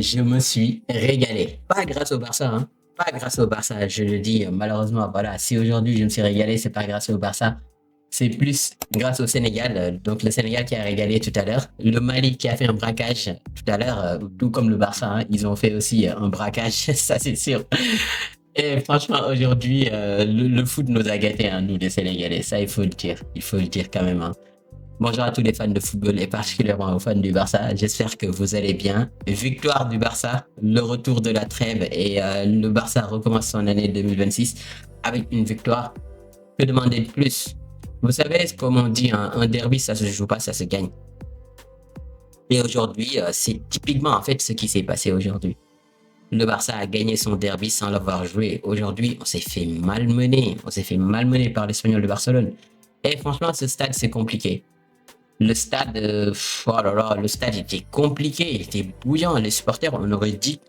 je me suis régalé. Pas grâce au Barça, hein. Pas grâce au Barça, je le dis malheureusement. Voilà, si aujourd'hui je me suis régalé, c'est pas grâce au Barça. C'est plus grâce au Sénégal. Donc le Sénégal qui a régalé tout à l'heure. Le Mali qui a fait un braquage tout à l'heure, tout comme le Barça, hein, ils ont fait aussi un braquage, ça c'est sûr. Et franchement, aujourd'hui, le foot nous a gâtés, hein, nous les Sénégalais. Ça, il faut le dire. Il faut le dire quand même, hein. Bonjour à tous les fans de football et particulièrement aux fans du Barça. J'espère que vous allez bien. Victoire du Barça, le retour de la trêve et le Barça recommence son année 2026 avec une victoire. Que demander de plus? Vous savez, comme on dit, un derby, ça se joue pas, ça se gagne. Et aujourd'hui, c'est typiquement en fait ce qui s'est passé aujourd'hui. Le Barça a gagné son derby sans l'avoir joué. Aujourd'hui, on s'est fait malmener. On s'est fait malmener par l'Espagnol de Barcelone. Et franchement, ce stade, c'est compliqué. Le stade, oh là là, le stade était compliqué, il était bouillant. Les supporters, on aurait dit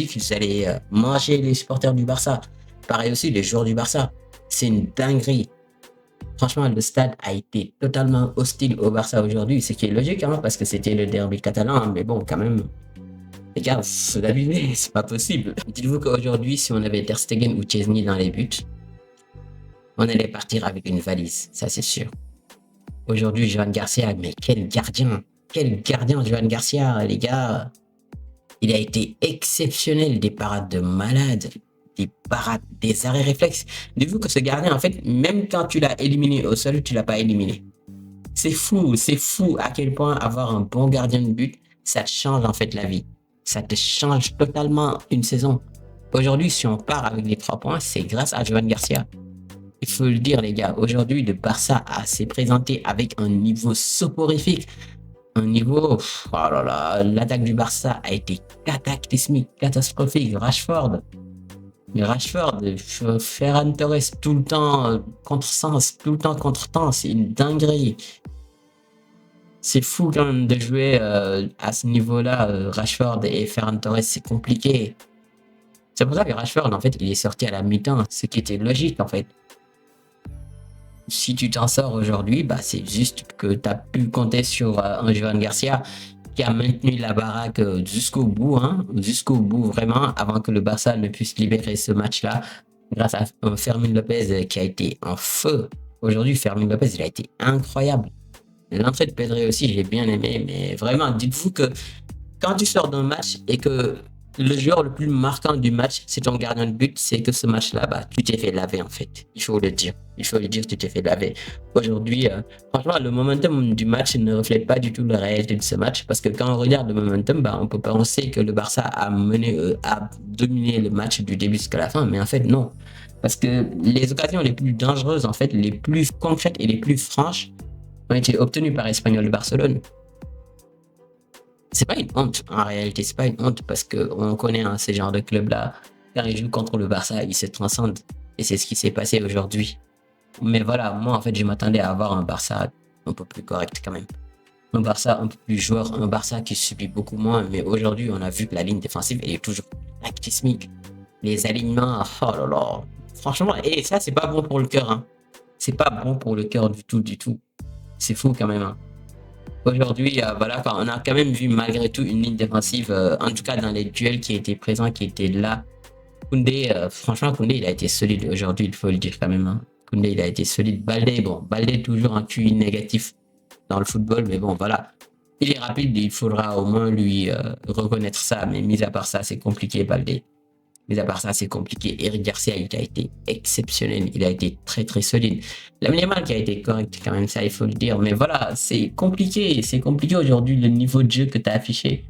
qu'ils allaient manger les supporters du Barça. Pareil aussi, les joueurs du Barça. C'est une dinguerie. Franchement, le stade a été totalement hostile au Barça aujourd'hui, ce qui est logique, hein, parce que c'était le derby catalan. Hein, mais bon, quand même, les gars, faut abuser, c'est pas possible. Dites-vous qu'aujourd'hui, si on avait Ter Stegen ou Chesney dans les buts, on allait partir avec une valise, ça c'est sûr. Aujourd'hui, Johan Garcia, mais quel gardien! Quel gardien, Johan Garcia, les gars! Il a été exceptionnel, des parades de malade, des parades, des arrêts réflexes. Dites-vous que ce gardien, en fait, même quand tu l'as éliminé au sol, tu l'as pas éliminé. C'est fou à quel point avoir un bon gardien de but, ça te change en fait la vie. Ça te change totalement une saison. Aujourd'hui, si on part avec les 3 points, c'est grâce à Johan Garcia. Il faut le dire, les gars. Aujourd'hui, le Barça s'est présenté avec un niveau soporifique. Un niveau, oh là là, l'attaque du Barça a été cataclysmique, catastrophique. Rashford, mais Rashford, Ferran Torres tout le temps contre-sens, tout le temps contre-temps, c'est une dinguerie. C'est fou quand même de jouer à ce niveau-là, Rashford et Ferran Torres, c'est compliqué. C'est pour ça que Rashford, en fait, il est sorti à la mi-temps, ce qui était logique, en fait. Si tu t'en sors aujourd'hui, bah, c'est juste que tu as pu compter sur un Johan Garcia qui a maintenu la baraque jusqu'au bout, hein, jusqu'au bout vraiment, avant que le Barça ne puisse libérer ce match-là, grâce à Fermin Lopez qui a été en feu. Aujourd'hui, Fermin Lopez, il a été incroyable. L'entrée de Pedri aussi, j'ai bien aimé, mais vraiment, dites-vous que quand tu sors d'un match et que le joueur le plus marquant du match, c'est ton gardien de but, c'est que ce match-là, bah, tu t'es fait laver en fait. Il faut le dire. Il faut le dire, tu t'es fait laver. Aujourd'hui, franchement, le momentum du match ne reflète pas du tout la réalité de ce match parce que quand on regarde le momentum, bah, on peut penser que le Barça a mené, a dominé le match du début jusqu'à la fin, mais en fait, non. Parce que les occasions les plus dangereuses, en fait, les plus concrètes et les plus franches ont été obtenues par Espanyol de Barcelone. C'est pas une honte, en réalité, c'est pas une honte parce qu'on connaît hein, ces genres de clubs-là. Quand ils jouent contre le Barça, ils se transcendent. Et c'est ce qui s'est passé aujourd'hui. Mais voilà, moi en fait, je m'attendais à avoir un Barça un peu plus correct quand même. Un Barça un peu plus joueur, un Barça qui subit beaucoup moins. Mais aujourd'hui, on a vu que la ligne défensive, elle est toujours tactismique. Les alignements, oh là là. Franchement, et ça, c'est pas bon pour le cœur. Hein. C'est pas bon pour le cœur du tout, du tout. C'est fou quand même. Hein. Aujourd'hui, voilà, on a quand même vu malgré tout une ligne défensive, en tout cas dans les duels qui étaient présents, qui étaient là. Koundé, franchement, Koundé, il a été solide aujourd'hui, il faut le dire quand même. Hein. Koundé, il a été solide. Baldé, bon, Baldé toujours un QI négatif dans le football, mais bon, voilà. Il est rapide, il faudra au moins lui reconnaître ça, mais mis à part ça, c'est compliqué, Baldé. Mais à part ça, c'est compliqué. Eric Garcia, il a été exceptionnel. Il a été très, très solide. Lamine Yamal qui a été correct quand même, ça, il faut le dire. Mais voilà, c'est compliqué. C'est compliqué aujourd'hui, le niveau de jeu que tu as affiché.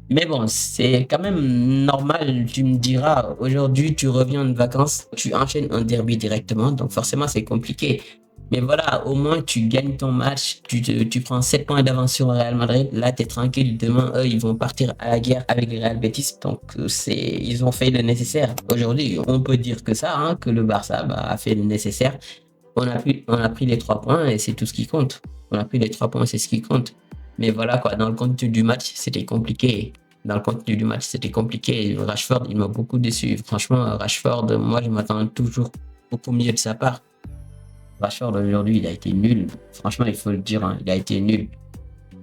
Mais bon, c'est quand même normal. Tu me diras, aujourd'hui, tu reviens de vacances, tu enchaînes un derby directement. Donc forcément, c'est compliqué. Mais voilà, au moins tu gagnes ton match, tu prends 7 points d'avance sur le Real Madrid. Là, tu es tranquille. Demain, eux, ils vont partir à la guerre avec le Real Betis. Donc, ils ont fait le nécessaire. Aujourd'hui, on peut dire que ça, hein, que le Barça bah, a fait le nécessaire. On a pris les 3 points et c'est tout ce qui compte. On a pris les 3 points, c'est ce qui compte. Mais voilà, quoi, dans le contenu du match, c'était compliqué. Dans le contenu du match, c'était compliqué. Rashford, il m'a beaucoup déçu. Franchement, Rashford, moi, je m'attends toujours beaucoup mieux de sa part. Rashford aujourd'hui, il a été nul. Franchement, il faut le dire, hein, il a été nul.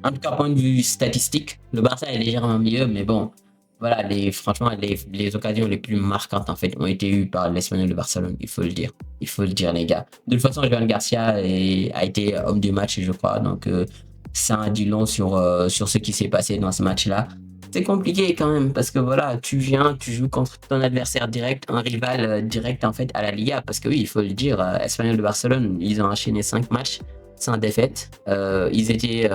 En tout cas, point de vue statistique, le Barça est légèrement mieux, mais bon, voilà, franchement, les occasions les plus marquantes, en fait, ont été eues par l'Espagnol de Barcelone, il faut le dire. Il faut le dire, les gars. De toute façon, Joan Garcia a été homme du match, je crois. Donc, ça en dit long sur ce qui s'est passé dans ce match-là. C'est compliqué quand même, parce que voilà, tu viens, tu joues contre ton adversaire direct, un rival direct, en fait, à la Liga. Parce que oui, il faut le dire, Espanyol de Barcelone, ils ont enchaîné 5 matchs sans défaite. Ils étaient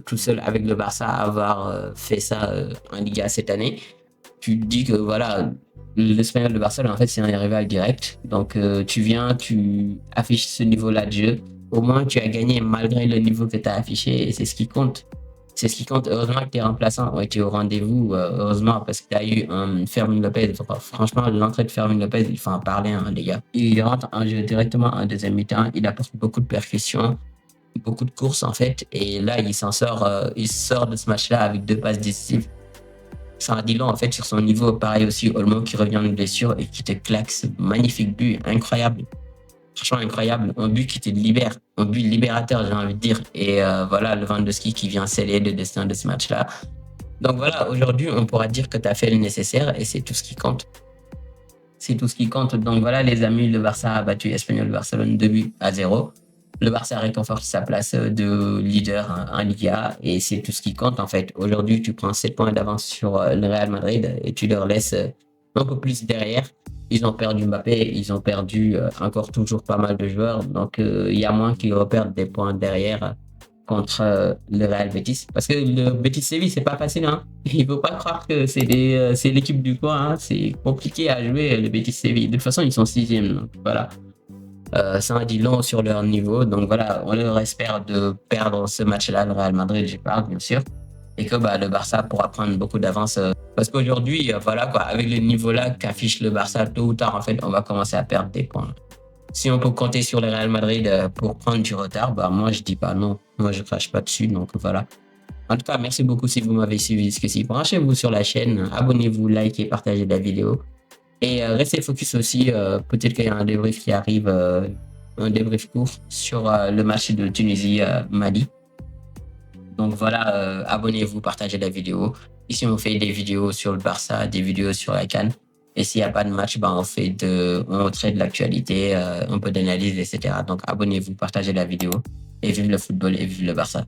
tout seuls avec le Barça à avoir fait ça en Liga cette année. Tu te dis que voilà, l'Espagnol de Barcelone, en fait, c'est un rival direct. Donc, tu viens, tu affiches ce niveau-là de jeu. Au moins, tu as gagné malgré le niveau que tu as affiché et c'est ce qui compte. C'est ce qui compte. Heureusement que tes remplaçants ont été au rendez-vous. Heureusement, parce que tu as eu un Fermin Lopez. Enfin, franchement, l'entrée de Fermin Lopez, il faut en parler, hein, les gars. Il rentre en jeu directement en deuxième mi-temps. Il apporte beaucoup de percussions, beaucoup de courses, en fait. Et là, il sort de ce match-là avec 2 passes décisives. Ça en dit long, en fait, sur son niveau. Pareil aussi, Olmo qui revient de blessure et qui te claque ce magnifique but. Incroyable. Franchement, incroyable. Un but qui te libère. Un but libérateur, j'ai envie de dire. Et voilà, Lewandowski qui vient sceller le destin de ce match-là. Donc voilà, aujourd'hui, on pourra dire que tu as fait le nécessaire et c'est tout ce qui compte. C'est tout ce qui compte. Donc voilà, les amis, le Barça a battu Espanyol Barcelone 2-0. Le Barça réconforte sa place de leader en Liga et c'est tout ce qui compte en fait. Aujourd'hui, tu prends 7 points d'avance sur le Real Madrid et tu leur laisses un peu plus derrière. Ils ont perdu Mbappé, ils ont perdu encore toujours pas mal de joueurs. Donc il y a moins qui repèrent des points derrière contre le Real Betis. Parce que le Betis Séville, c'est pas facile. Hein. Il faut pas croire que c'est l'équipe du coin. Hein. C'est compliqué à jouer le Betis Séville. De toute façon, ils sont 6e. Donc voilà. Ça en dit long sur leur niveau. Donc voilà, on leur espère de perdre ce match-là, le Real Madrid, je parle bien sûr. Et que bah, le Barça pourra prendre beaucoup d'avance. Parce qu'aujourd'hui, voilà quoi, avec le niveau-là qu'affiche le Barça, tôt ou tard, en fait, on va commencer à perdre des points. Si on peut compter sur le Real Madrid pour prendre du retard, bah moi je dis pas non. Moi je crache pas dessus, donc voilà. En tout cas, merci beaucoup si vous m'avez suivi jusqu'ici. Branchez-vous sur la chaîne, abonnez-vous, likez, partagez la vidéo. Et restez focus aussi, peut-être qu'il y a un débrief qui arrive, un débrief court sur le match de Tunisie-Mali. Donc voilà, abonnez-vous, partagez la vidéo. Ici, on fait des vidéos sur le Barça, des vidéos sur la CAN. Et s'il n'y a pas de match, ben, on traite de l'actualité, un peu d'analyse, etc. Donc abonnez-vous, partagez la vidéo et vive le football et vive le Barça.